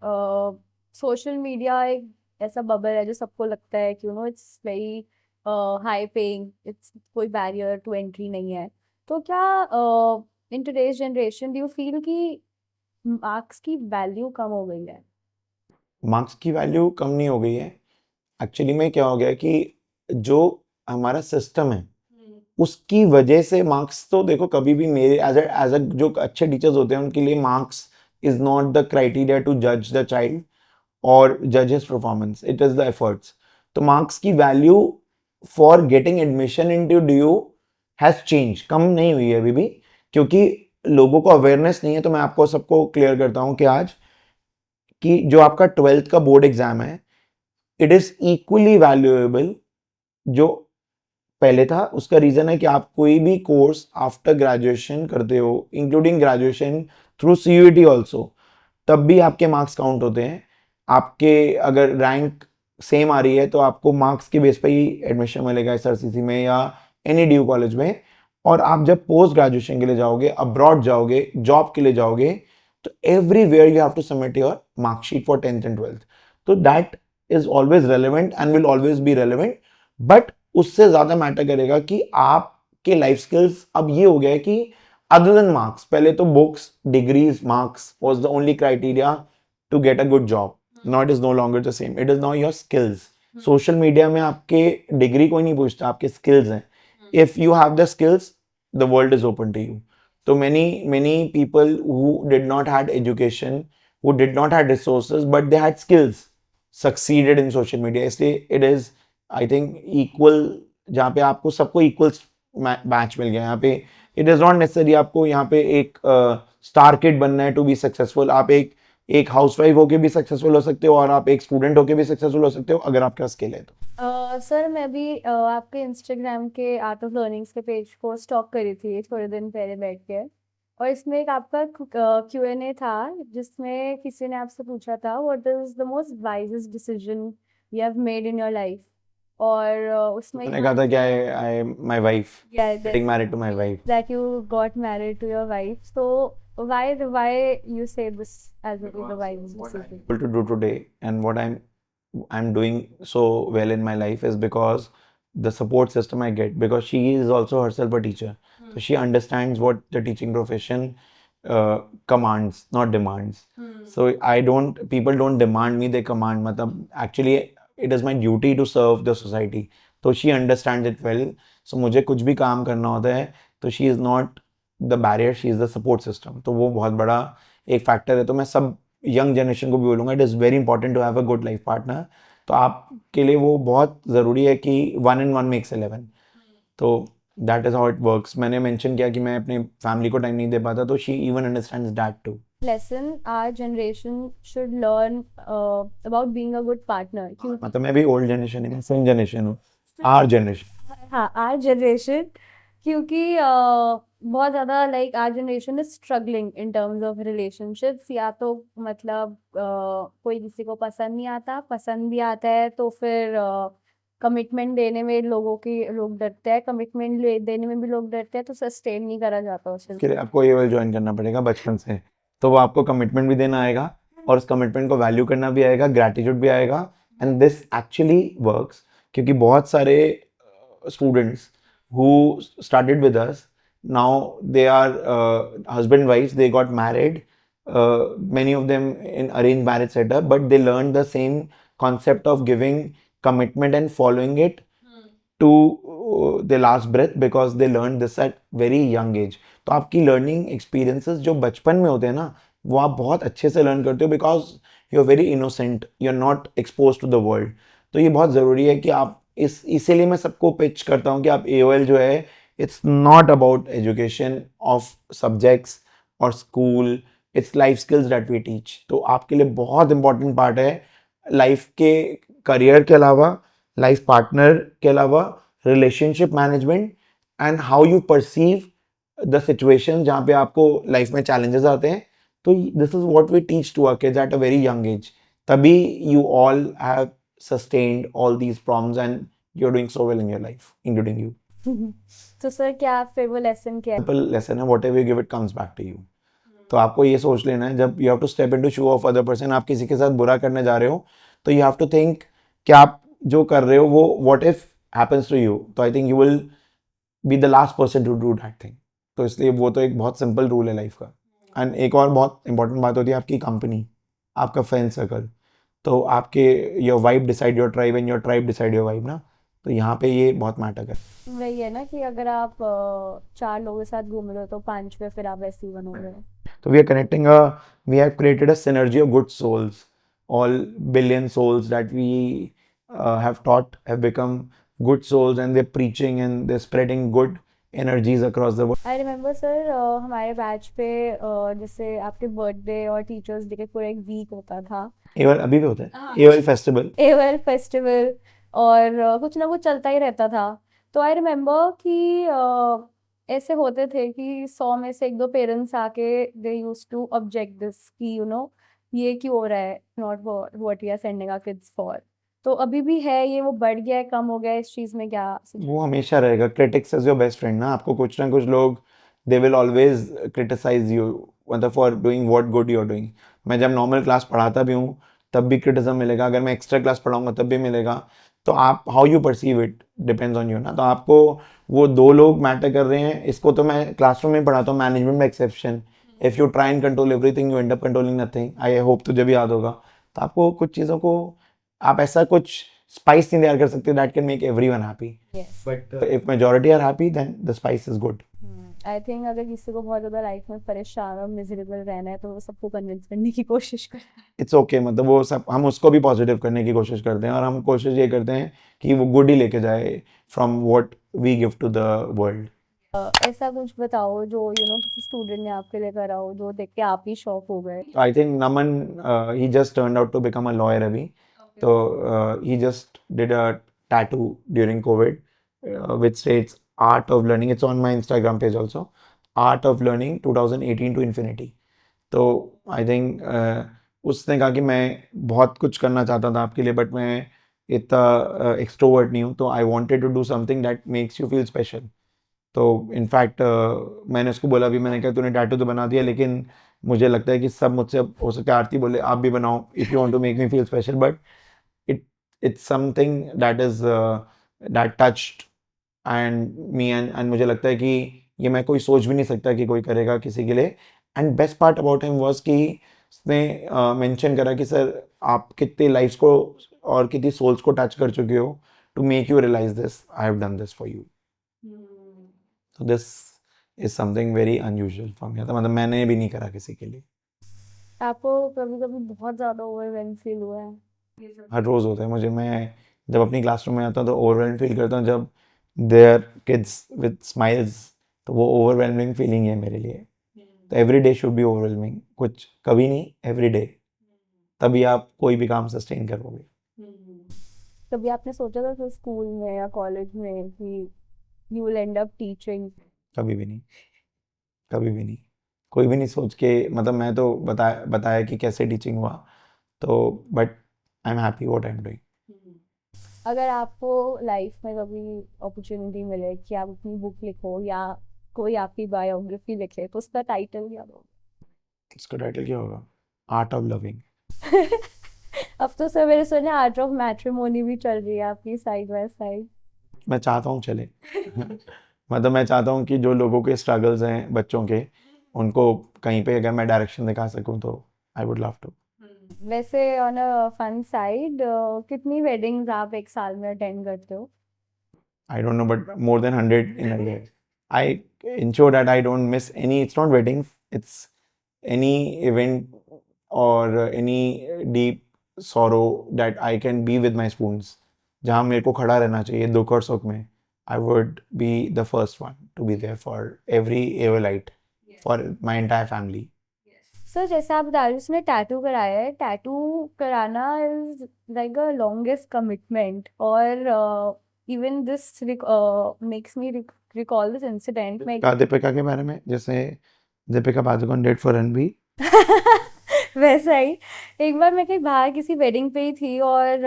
सोशल मीडिया एक ऐसा बबल है जो सबको लगता है कि it's very high paying, it's कोई बैरियर टू एंट्री नहीं है। तो क्या in today's generation do you feel कि मार्क्स की वैल्यू कम हो गई है? मार्क्स की वैल्यू कम नहीं हो गई है, एक्चुअली में क्या हो गया कि जो हमारा सिस्टम है उसकी वजह से मार्क्स, तो देखो कभी भी मेरे एज अ जो अच्छे टीचर्स होते हैं उनके लिए marks is not the criteria to जज द चाइल्ड और जज his performance, it is the efforts. तो मार्क्स की value for getting admission in to DU has change, कम नहीं हुई है अभी भी, क्योंकि लोगों को अवेयरनेस नहीं है। तो मैं आपको सबको क्लियर करता हूँ कि आज कि जो आपका 12th का बोर्ड एग्जाम है, इट इज इक्वली वैल्यूएबल जो पहले था। उसका रीजन है कि आप कोई भी कोर्स आफ्टर ग्रेजुएशन करते हो, including graduation through CUET also, तब भी आपके मार्क्स काउंट होते हैं। आपके अगर रैंक सेम आ रही है तो आपको मार्क्स के बेस पे ही एडमिशन मिलेगा एसआरसीसी में या एनी ड्यू कॉलेज में। और आप जब पोस्ट ग्रेजुएशन के लिए जाओगे, अब्रॉड जाओगे, जॉब के लिए जाओगे, तो everywhere you have to submit your marksheet for 10th and 12th। तो that is always relevant and will always be relevant. But उससे ज्यादा मैटर करेगा कि आपके लाइफ स्किल्स। अब ये हो गया है कि other than marks, पहले तो books, degrees, marks was the only criteria to get a good job. Now it is no longer the same. It is now your skills. Social media में आपके डिग्री कोई नहीं पूछता, आपके स्किल्स हैं। If you have the skills, the world is open to you. तो many people who did not had education, who did not had resources, but they had skills, succeeded in social media. इसलिए it is, I think, equal, जहाँ पे आपको सबको equal match मिल गया यहाँ पे। It is not necessary आपको यहाँ पे एक स्टार किड बनना है टू बी सक्सेसफुल। आप एक हाउसवाइफ होके भी सक्सेसफुल हो सकते हो और आप एक स्टूडेंट होके भी सक्सेसफुल हो सकते हो, अगर आपका स्किल है तो। सर मैं भी आपके इंस्टाग्राम के आर्ट ऑफ लर्निंग्स के पेज को स्टॉक करी थी थोड़े दिन पहले बैठ के, और इसमें एक आपका Q&A था जिसमें किसी ने आपसे पूछा था what is the most wisest decision you have made in your life. और उसमें मैंने कहा था कि I my wife, yeah, getting married to my wife. that you got married to your wife. So why you say this as the wife's decision? Able to do today and what I'm doing so well in my life is because the support system I get, because she is also herself a teacher. So she understands what the teaching profession commands, not demands. So people don't demand me, they command. मतलब actually it is my duty to serve the society. तो she understands it well. So मुझे कुछ भी काम करना होता है तो she is not the barrier, she is the support system. तो वो बहुत बड़ा एक फैक्टर है। तो मैं सब यंग जनरेशन को भी बोलूँगा, it is very important to have a good life partner. तो आपके लिए वो बहुत ज़रूरी है कि 1 and 1 makes 11। तो that is how it works. मैंने मेंशन किया कि मैं अपने फैमिली को टाइम नहीं दे पाता, तो she even understands that too. Lesson our generation should learn about being a good partner. मतलब मैं भी ओल्ड जनरेशन है, सेम जनरेशन हूँ, आर जनरेशन। हाँ, our generation, क्योंकि बहुत ज़्यादा like our generation is struggling in terms of relationships. या तो मतलब कोई किसी को पसंद नहीं आता, पसंद भी आता है तो फिर कमिटमेंट देने में लोग डरते हैं, कमिटमेंट देने में भी लोग डरते हैं, तो सस्टेन नहीं करा जाता उस उसके लिए आपको ये ज्वाइन करना पड़ेगा बचपन से। तो वो आपको कमिटमेंट भी देना आएगा और उस कमिटमेंट को वैल्यू करना भी आएगा, ग्रैटिट्यूड भी आएगा। एंड दिस एक्चुअली वर्क्स, क्योंकि बहुत सारे students who started with us, now they are husband wives, they got married, many of them in arranged marriage setup, but they learned the same concept of giving commitment and following it to their last breath, because they learned this at very young age. तो आपकी learning experiences जो बचपन में होते हैं ना, वो आप बहुत अच्छे से लर्न करते हो, because you are very innocent, you are not expose to the world. तो ये बहुत ज़रूरी है कि आप इसीलिए मैं सबको पिच करता हूँ कि आप AOL जो है, it's not about education of subjects और school, it's life skills that we teach. तो आपके लिए बहुत इंपॉर्टेंट पार्ट है लाइफ के, करियर के अलावा, लाइफ पार्टनर के अलावा, relationship management and how you perceive the situation जहाँ पे आपको लाइफ में चैलेंजेस आते हैं. तो this is what we teach to our kids at a very young age. तभी you all have sustained all these problems and you are doing so well in your life, including you. तो sir क्या फिर वो lesson क्या है? Simple lesson है, whatever you give it comes back to you. तो आपको ये सोच लेना है जब you have to step into shoe of other person, आप किसी के साथ बुरा करने जा रहे हो तो यू हैव टू थिंक कि आप जो कर रहे हो वो what if happens to you. तो I think you will be the last person to do that thing. तो इसलिए वो तो एक बहुत सिंपल रूल है लाइफ का. एंड एक और बहुत इंपॉर्टेंट बात होती है आपकी कंपनी, आपका फ्रेंड सर्कल. तो आपके your vibe decide your tribe and your tribe decide your vibe ना. तो यहाँ पे ये बहुत मैटर है. वही है ना कि अगर आप 4 लोगों के साथ घूम रहे हो तो 5वें फिर आप वैसे ही बनोगे. So we have created a synergy of good souls. All billion souls that we have taught have become good souls, and they're preaching and they're spreading good energies across the world. I remember sir हमारे batch पे जैसे आपके birthday और teachers day के पूरा एक week होता था. एवल अभी भी होता है, एवल फेस्टिवल. एवल फेस्टिवल और कुछ ना कुछ चलता ही रहता था. तो आई रिमेम्बर कि ऐसे होते थे कि 100 में से 1-2 पेरेंट्स आके they use to object this कि ये क्यों हो रहा है, not what we are sending our kids for. तो अभी भी है ये, वो बढ़ गया है, कम हो गया है, इस चीज में क्या वो हमेशा रहेगा. Critics is your best friend ना. आपको कुछ ना कुछ लोग they will always criticise you, मतलब for doing what good you are doing. मैं जब नॉर्मल क्लास पढ़ाता भी हूँ तब भी क्रिटिसिज्म मिलेगा. अगर मैं एक्स्ट्रा क्लास पढ़ाऊंगा तब भी मिलेगा. तो आप how you perceive it depends on you ना. तो आपको वो 2 लोग मैटर कर रहे हैं. इसको तो मैं क्लासरूम में पढ़ाता हूँ, मैनेजमेंट में exception. If you try and control everything you and up controlling nothing. I hope तुझे भी याद होगा. तो आपको कुछ चीज़ों को आप ऐसा कुछ स्पाइस नहीं तैयार कर सकते that can make everyone happy. Yes. But if majority are happy then the spice is good. I think अगर किसी को बहुत ज़्यादा लाइफ में परेशान और मिजरेबल रहना है तो वो सबको कन्विंस करने की कोशिश करता है. इट्स ओके, मतलब वो सब हम उसको भी पॉजिटिव करने की कोशिश करते हैं और हम कोशिश ये करते हैं कि वो गुड ही लेके जाए from what we give to the world. ऐसा कुछ बताओ जो किसी स्टूडेंट ने आपके लिए करा हो जो देख के आप ही शॉक हो गए. I think Naman he just turned out to become a lawyer अभी. तो he just did a tattoo during Covid which states art of learning. It's on my Instagram page also. Art of learning 2018 to infinity. तो I think उसने कहा कि मैं बहुत कुछ करना चाहता था आपके लिए बट मैं इतना एक्सट्रोवर्ट नहीं हूँ. तो I wanted to do something that makes you feel special. तो इनफैक्ट मैंने उसको बोला भी, मैंने कहा तूने टैटू तो बना दिया लेकिन मुझे लगता है कि सब मुझसे अब हो सकता है आरती बोले आप भी बनाओ if you want to make me feel special. But it's something that is that touched and me and मुझे लगता है कि ये मैं कोई सोच भी नहीं सकता कि कोई करेगा किसी के लिए. And best part about him was कि उसने मेंशन करा कि सर आप कितने लाइफ्स को और कितनी सोल्स को टच कर चुके हो to make you realise this. I have done this for you. So this is something very unusual for me. मतलब मैंने भी नहीं करा किसी के लिए. आपको कभी कभी बहुत ज़्यादा ओवरवेल्म फील हुआ है? हर रोज़ होता है मुझे. मैं जब अपनी क्लासरूम में आता हूँ तो ओवरवेल्म फील करता हूँ. जब देयर किड्स विद स्माइल्स तो वो ओवरवेलमिंग फीलिंग है मेरे लिए. तो every day should be overwhelming. कुछ कभी नहीं, एवरी डे. तभी आप कोई भी काम सस्टेन करोगे. कभी आपने सोचा था फिर स्कूल में या कॉलेज में कि you will and up teaching? कभी भी नहीं, कभी भी नहीं. कोई भी नहीं सोच के, मतलब मैं तो बताया कि कैसे टीचिंग हुआ. तो but I am happy what I am doing. अगर आपको लाइफ में कभी अपॉर्चुनिटी मिले कि आप अपनी बुक लिखो या कोई आपकी बायोग्राफी लिखे तो उसका टाइटल क्या होगा? इसका टाइटल क्या होगा? Art of loving. अब तो सर मैंने सुना आर्ट ऑफ मैट्रिमोनी भी चल रही है आपकी साइड बाय साइड. मैं चाहता हूँ चले. मतलब मैं चाहता हूँ कि जो लोगों के स्ट्रगल्स हैं बच्चों के, उनको कहीं पे अगर मैं डायरेक्शन दिखा सकूँ तो आई वुड लव टू. वैसे ऑन अ फन साइड कितनी वेडिंग्स आप एक साल में अटेंड करते हो? I don't know, but more than 100 in a year. I ensure that I don't miss any. It's not weddings, it's any event or any deep sorrow that I can be with my spoons. जहाँ मेरे को खड़ा रहना चाहिए दुख और सुख में. I would be the first one to be there for every Evelite, for my entire family. Sir जैसे आप बता रहे हो उसने टैटू कराया है. टैटू कराना is like a longest commitment और even this makes me recall this incident. Deepika के बारे में, जैसे दीपिका पादुकोण डेट फॉर रणबीर, वैसा ही एक बार मैं कहीं बाहर किसी वेडिंग पे ही थी और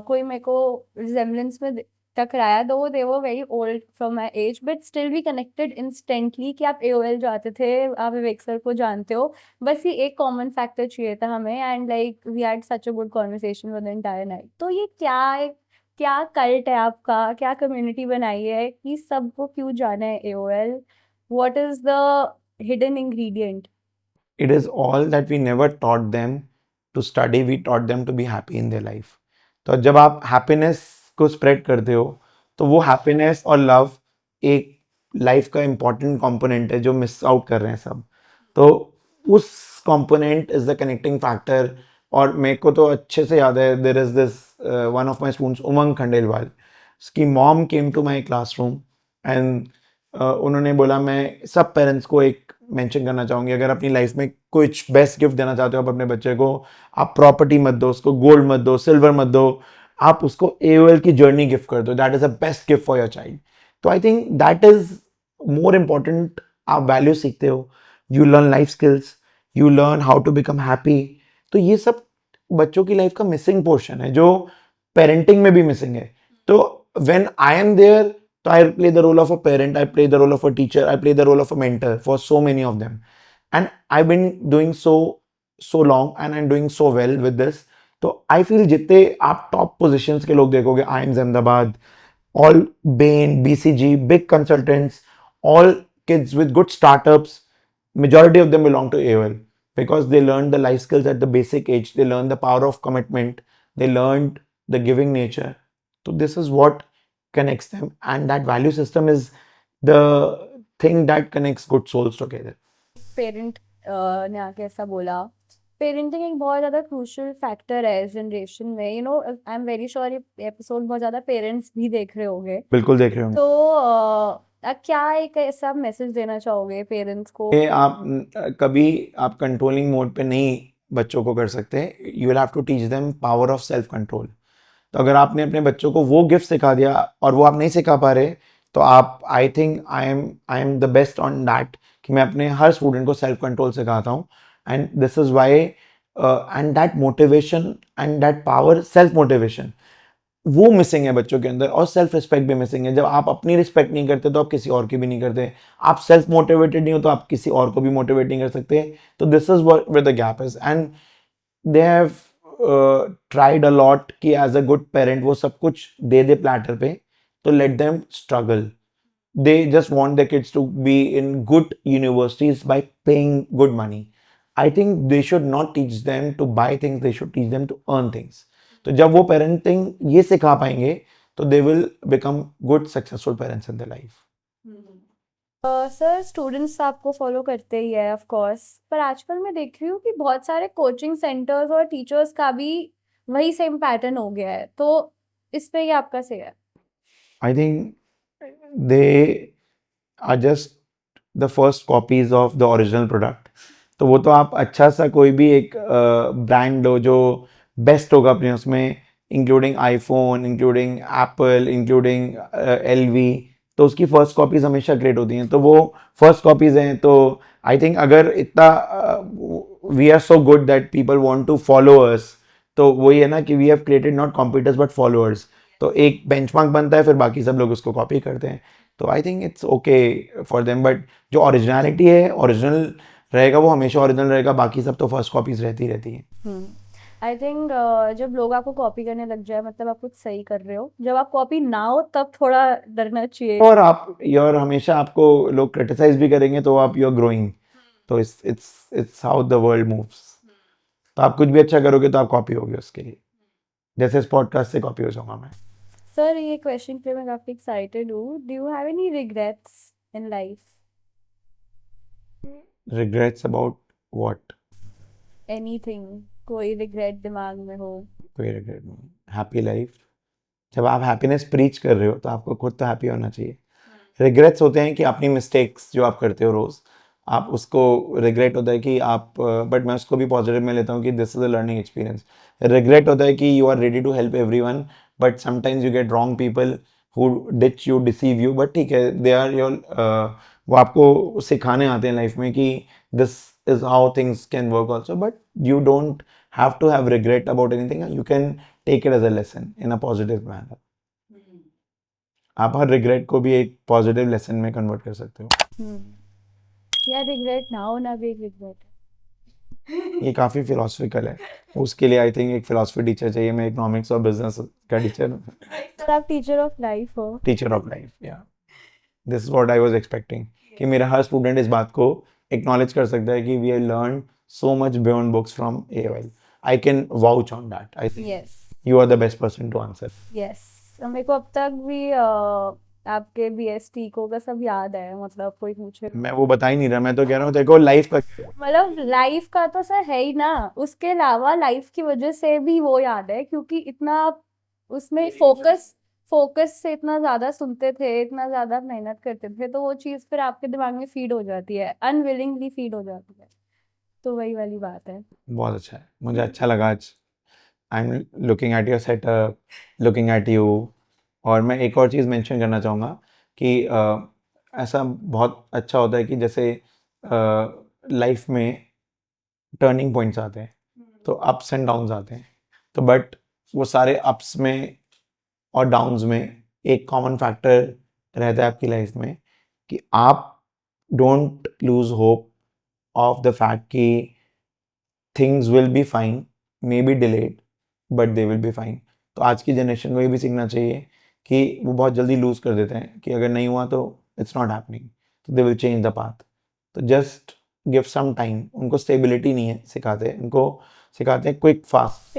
कोई मेरे को रिजेम्बलेंस में टकराया, दो दे वो very old from my age but still we connected instantly कि आप AOL जाते थे, आप विवेक सर को जानते हो, बस ये एक कॉमन फैक्टर चाहिए था हमें and like we had such a good conversation for the entire night. तो ये क्या कल्ट है आपका, क्या कम्युनिटी बनाई है कि सबको क्यों जाना है AOL? What is the hidden ingredient? it is all that we never taught them to study, we taught them to be happy in their life. तो जब आप हैप्पीनेस को स्प्रेड करते हो तो वो हैप्पीनेस और लव एक लाइफ का इम्पॉर्टेंट कंपोनेंट है जो मिस आउट कर रहे हैं सब। तो उस component is the connecting factor. और मेरे को तो अच्छे से याद है, there is this one of my students Umang Khandelwal, उसकी mom came to my classroom and उन्होंने बोला मैं सब पेरेंट्स को एक मेंशन करना चाहूँगी, अगर अपनी लाइफ में कुछ बेस्ट गिफ्ट देना चाहते हो आप अपने बच्चे को, आप प्रॉपर्टी मत दो उसको, गोल्ड मत दो, सिल्वर मत दो, आप उसको AOL की जर्नी गिफ्ट कर दो। That is the best gift for your child. तो I think that is more important. आप वैल्यू सीखते हो, you learn life skills, you learn how to become happy. तो ये सब बच्चों की लाइफ का मिसिंग पोर्शन है जो पेरेंटिंग में भी मिसिंग है। तो when I am there, so I play the role of a parent, I play the role of a teacher, I play the role of a mentor for so many of them. And I've been doing so long and I'm doing so well with this. तो I feel जितने आप top positions के लोग देखोगे, IIMS Ahmedabad, all Bain, BCG, big consultants, all kids with good startups, majority of them belong to AOL because they learned the life skills at the basic age. They learned the power of commitment. They learned the giving nature. So this is what connects them, and that value system is the thing that connects good souls together. Parent ने आके ऐसा बोला, parenting एक बहुत ज़्यादा crucial factor है इस generation में, you know I am very sure ये एपिसोड बहुत ज़्यादा पेरेंट्स भी देख रहे होंगे। बिल्कुल देख रहे होंगे। तो क्या एक ऐसा मैसेज देना चाहोगे पेरेंट्स को? आप कभी आप कंट्रोलिंग मोड पे नहीं बच्चों को कर सकते, you will have to teach them power of self control. तो अगर आपने अपने बच्चों को वो गिफ्ट सिखा दिया और वो आप नहीं सिखा पा रहे, तो आप I think I am the best on that कि मैं अपने हर स्टूडेंट को सेल्फ कंट्रोल सिखाता हूँ। And this is why and that motivation and that power, self motivation वो मिसिंग है बच्चों के अंदर, और सेल्फ रिस्पेक्ट भी मिसिंग है। जब आप अपनी रिस्पेक्ट नहीं करते तो आप किसी और की भी नहीं करते। आप सेल्फ मोटिवेटेड नहीं हो तो आप किसी और को भी मोटिवेट नहीं कर सकते। तो this is where the gap is, and they have tried a lot कि एज अ गुड पेरेंट वो सब कुछ दे दे प्लेटर पे, तो let them struggle. They just want their kids to be in good universities by paying good money. I think they should not teach them to buy things, they should teach them to earn things. तो जब वो parenting ये सिखा पाएंगे तो they will become good successful parents in their life. Sir students आपको follow करते ही है ऑफ कोर्स, पर आजकल मैं देख रही हूँ कि बहुत सारे कोचिंग सेंटर्स और टीचर्स का भी वही सेम पैटर्न हो गया है, तो इस पे ये आपका से है? I think they are just the first copies of the original product. तो वो तो आप अच्छा सा कोई भी एक ब्रांड लो जो बेस्ट होगा अपने उसमें, including iPhone, including Apple, including LV, तो उसकी फर्स्ट कॉपीज हमेशा ग्रेट होती हैं। तो वो फर्स्ट कॉपीज हैं। तो आई थिंक अगर इतना we are so good that people want to follow us, तो वही है ना कि we have created not competitors but followers. तो एक बेंचमार्क बनता है, फिर बाकी सब लोग उसको कॉपी करते हैं। तो I think it's okay for them, but जो ओरिजिनलिटी है, ओरिजिनल रहेगा, वो हमेशा ओरिजिनल रहेगा। बाकी सब तो फर्स्ट कॉपीज रहती रहती हैं। आई थिंक जब लोग आपको कॉपी करने लग जाए मतलब आप कुछ सही कर रहे हो, जब आप कॉपी ना हो तब थोड़ा डरना चाहिए। और आप योर हमेशा आपको लोग क्रिटिसाइज भी करेंगे तो आप यू आर ग्रोइंग। तो it's how the world moves. तो आप कुछ भी अच्छा करोगे तो आप कॉपी होगे उसके लिए, जैसे इस पॉडकास्ट से कॉपी हो जाऊंगा मैं। सर ये क्वेश्चन पे मैं काफी एक्साइटेड हूँ, do you have any regrets in life? Regrets about what? Anything, कोई रिग्रेट दिमाग में हो? कोई रिग्रेट नहीं, हैप्पी लाइफ। जब आप हैप्पीनेस प्रीच कर रहे हो तो आपको खुद तो हैप्पी होना चाहिए। रिग्रेट्स होते हैं कि अपनी मिस्टेक्स जो आप करते हो रोज़, आप उसको रिग्रेट होता है कि आप, बट मैं उसको भी पॉजिटिव में लेता हूँ कि this is a learning experience. Regret होता है कि you are ready to help everyone but sometimes you get wrong people, who ditch you, deceive you, but ठीक है, they are your वो आपको सिखाने आते हैं लाइफ में कि this is how things can work also, but you don't have to have regret about anything. You can take it as a lesson in a positive manner. आप हर regret को भी एक पॉजिटिव लेसन में convert कर सकते हो. या regret ना हो ना भी रिग्रेट. ये काफी फिलोसफिकल है. उसके लिए आई थिंक एक फिलोसफी टीचर चाहिए. मैं इकोनॉमिक्स और बिजनेस का टीचर. सर आप टीचर ऑफ लाइफ हो. टीचर ऑफ लाइफ, या this is what I was expecting कि मेरा हर स्टूडेंट इस बात को एक्नॉलेज कर सकता है कि we have learn so much beyond books from AOL. I can vouch on that. I think yes you are the best person to answer. Yes. मेरे को अब तक भी आपके BST को का सब याद है. मतलब कोई पूछे मैं वो बता ही नहीं रहा. मैं तो कह रहा हूँ देखो लाइफ का मतलब लाइफ का तो सर है ही ना. उसके अलावा लाइफ की वजह से भी वो याद है क्योंकि इतना उसमें फोकस से इतना ज्यादा सुनते थे, इतना ज्यादा मेहनत करते थे, तो वो चीज फिर आपके दिमाग में फीड हो जाती है, अनविलिंगली फीड हो जाती है. तो वही वाली बात है. बहुत अच्छा है. मुझे अच्छा लगा आज. I am looking at your setup, looking at you. और मैं एक और चीज़ मेंशन करना चाहूँगा कि ऐसा बहुत अच्छा होता है कि जैसे लाइफ में टर्निंग पॉइंट्स आते हैं, तो अप्स एंड डाउन्स आते हैं. तो बट वो सारे अप्स में और डाउन्स में एक कॉमन फैक्टर रहता है आपकी लाइफ में कि आप don't lose hope of the fact कि things will be fine, may be delayed but they will be fine. तो आज की जनरेशन को ये भी सीखना चाहिए कि वो बहुत जल्दी लूज कर देते हैं कि अगर नहीं हुआ तो इट्स नॉट हैपनिंग, तो they will change the path. तो जस्ट गिव सम टाइम. उनको स्टेबिलिटी नहीं है सिखाते, उनको सिखाते हैं क्विक फास्ट.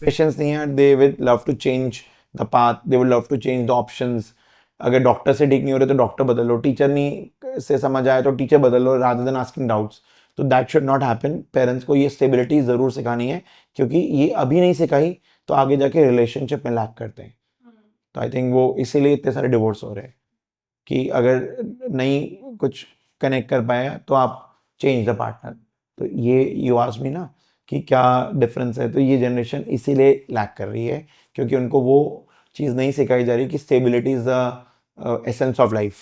पेशेंस नहीं है. They will love to change the path, they will love to change the options. अगर डॉक्टर से ठीक नहीं हो रहे तो डॉक्टर बदल लो, टीचर नहीं से समझ आया तो टीचर बदल लो, रादर देन आस्किंग डाउट्स. तो that should not happen. Parents को ये स्टेबिलिटी ज़रूर सिखानी है क्योंकि ये अभी नहीं सिखाई तो आगे जाके रिलेशनशिप में लैक करते हैं. तो आई थिंक वो इसीलिए इतने सारे डिवोर्स हो रहे हैं कि अगर नहीं कुछ कनेक्ट कर पाया तो आप चेंज द पार्टनर. तो ये यू आस्क मी ना कि क्या डिफरेंस है. तो ये जनरेशन इसीलिए लैक कर रही है क्योंकि उनको वो चीज़ नहीं सिखाई जा रही कि stability is the essence of life.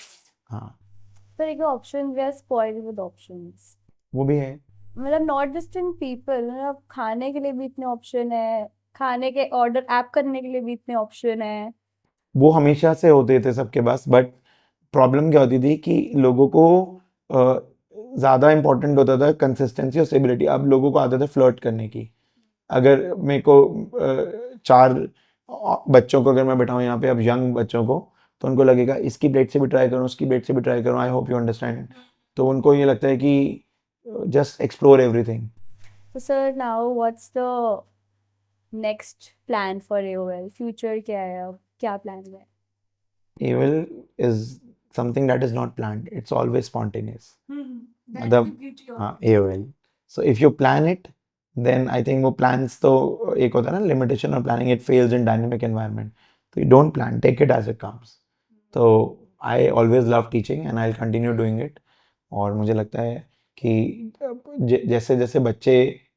हाँ, पर एक option we are spoiled with options. वो भी है. मतलब नॉट जस्ट इन पीपल. मतलब खाने के लिए भी इतने ऑप्शन है, खाने के ऑर्डर ऐप करने के लिए भी इतने ऑप्शन है. वो हमेशा से होते थे सबके पास. बट प्रॉब्लम क्या होती थी कि लोगों को ज़्यादा इम्पोर्टेंट होता था कंसिस्टेंसी और स्टेबिलिटी. अब लोगों को आदत है फ्लर्ट करने की. अगर मेरे को 4 बच्चों को अगर मैं बैठाऊँ यहाँ पे, अब यंग बच्चों को, तो उनको लगेगा इसकी प्लेट से भी ट्राई करूँ, उसकी प्लेट से भी ट्राई करूँ. I hope you understand. तो उनको ये लगता है कि just explore everything. So sir, now what's the next plan for AOL? Future क्या है अब? क्या plan है? AOL is something that is not planned. It's always spontaneous. That's The- the beauty of हाँ, AOL. So if you plan it, then I think वो plans तो एक होता है ना limitation of planning. It fails in dynamic environment. So you don't plan, take it as it comes. So I always love teaching and I'll continue doing it. और मुझे लगता है कि जैसे जैसे बच्चे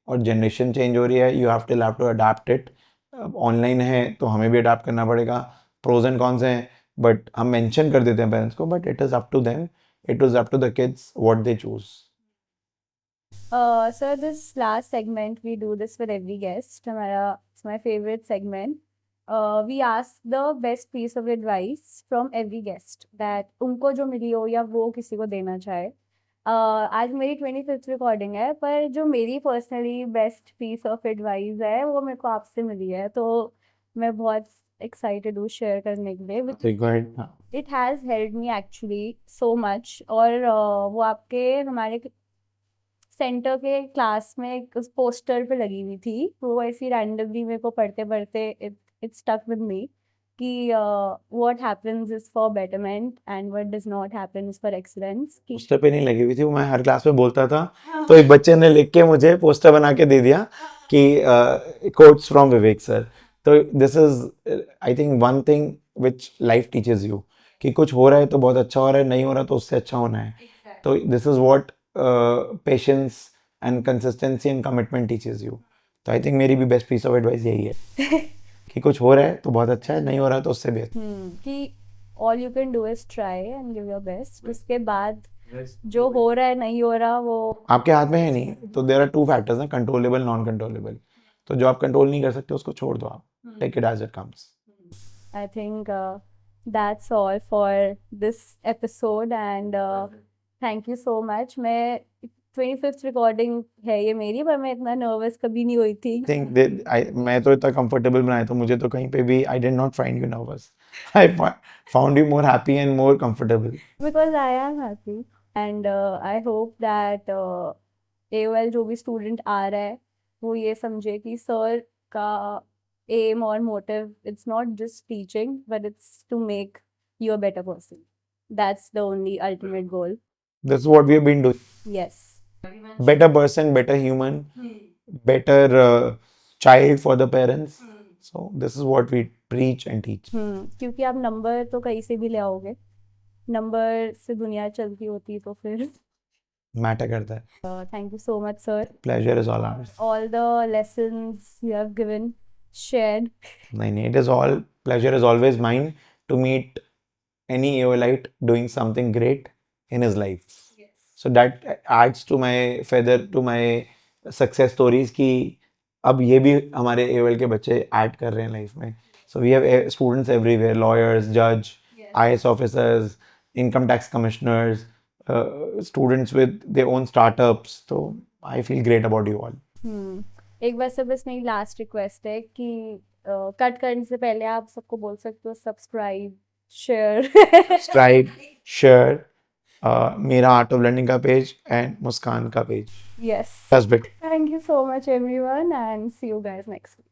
और जनरेशन चेंज हो रही है, you have to adapt it. Online है तो हमें भी अडाप्ट करना पड़ेगा. प्रोज एंड कॉन्स हैं, बट हम मेंशन कर देते हैं पेरेंट्स को, but it is up to them, it is up to the kids what they choose. Sir, this last segment we do this for every guest. हमारा it's my favorite segment. We ask the best piece of advice from every guest that उनको जो मिली हो या वो किसी को देना चाहे. आज मेरी 25th रिकॉर्डिंग है, पर जो मेरी personally best piece of advice है वो मेरे को आपसे मिली है, तो मैं बहुत एक्साइटेड हूँ शेयर करने के लिए. It has helped me actually so much. और वो आपके हमारे सेंटर के क्लास में एक पोस्टर पे लगी हुई थी. वो ऐसी रैंडमली मेरे को पढ़ते पढ़ते it stuck with me कि what happens is for betterment and what does not happen is for excellence. कि पोस्टर पे नहीं लगी हुई थी, वो मैं हर क्लास में बोलता था. तो एक बच्चे ने लिख के मुझे पोस्टर बना के दे दिया कि कोट्स फ्रॉम विवेक सर. तो this is I think one thing which life teaches you कि कुछ हो रहा है तो बहुत अच्छा हो रहा है, नहीं हो रहा तो उससे अच्छा होना है. तो this is what patience and consistency and commitment teaches you. तो आई थिंक मेरी भी बेस्ट पीस ऑफ एडवाइस यही है कि कुछ हो रहा है तो बहुत अच्छा है, नहीं हो रहा है तो उससे भी अच्छा. कि all you can do is try and give your best. उसके बाद जो हो रहा है नहीं हो रहा वो आपके हाथ में है नहीं. तो देयर आर टू फैक्टर्स ना, कंट्रोलेबल, नॉन कंट्रोलेबल. तो जो आप कंट्रोल नहीं कर सकते उसको छोड़ दो आप. Take it as it comes. I think that's all for this episode and thank you so much. मैं 25th recording है ये मेरी, पर मैं इतना nervous कभी नहीं हुई थी. थिंक मैं तो इतना कंफर्टेबल बनाया तो मुझे तो कहीं पे भी I did not find you nervous. I found you more happy and more comfortable. Because I am happy and I hope that AOL जो भी student आ रहा है वो ये समझे कि sir का aim or motive, it's not just teaching but it's to make you a better person. That's the only ultimate goal. That's what we have been doing. Yes. Better person, better human, better child for the parents. So this is what we preach and teach. क्योंकि आप number तो कहीं से भी ले आओगे, number से दुनिया चलती होती है, तो फिर मैटर करता है. Thank you so much sir. Pleasure is all ours. All the lessons you have given, shared. नहीं, it is all, pleasure is always mine to meet any AOLite doing something great in his life. Yes. So that adds to my feather to my success stories कि अब ये भी हमारे AOL के बच्चे add कर रहे हैं लाइफ में. So we have students everywhere, lawyers, judge, IAS officers, income tax commissioners, students with their own startups. So I feel great about you all. एक बार से बस मेरी लास्ट रिक्वेस्ट है कि कट करने से पहले आप सबको बोल सकते हो सब्सक्राइब, शेयर. Subscribe, share, मेरा आर्ट ऑफ लर्निंग का पेज एंड मुस्कान का page. Yes. That's big. Thank you so much everyone and see you guys next week.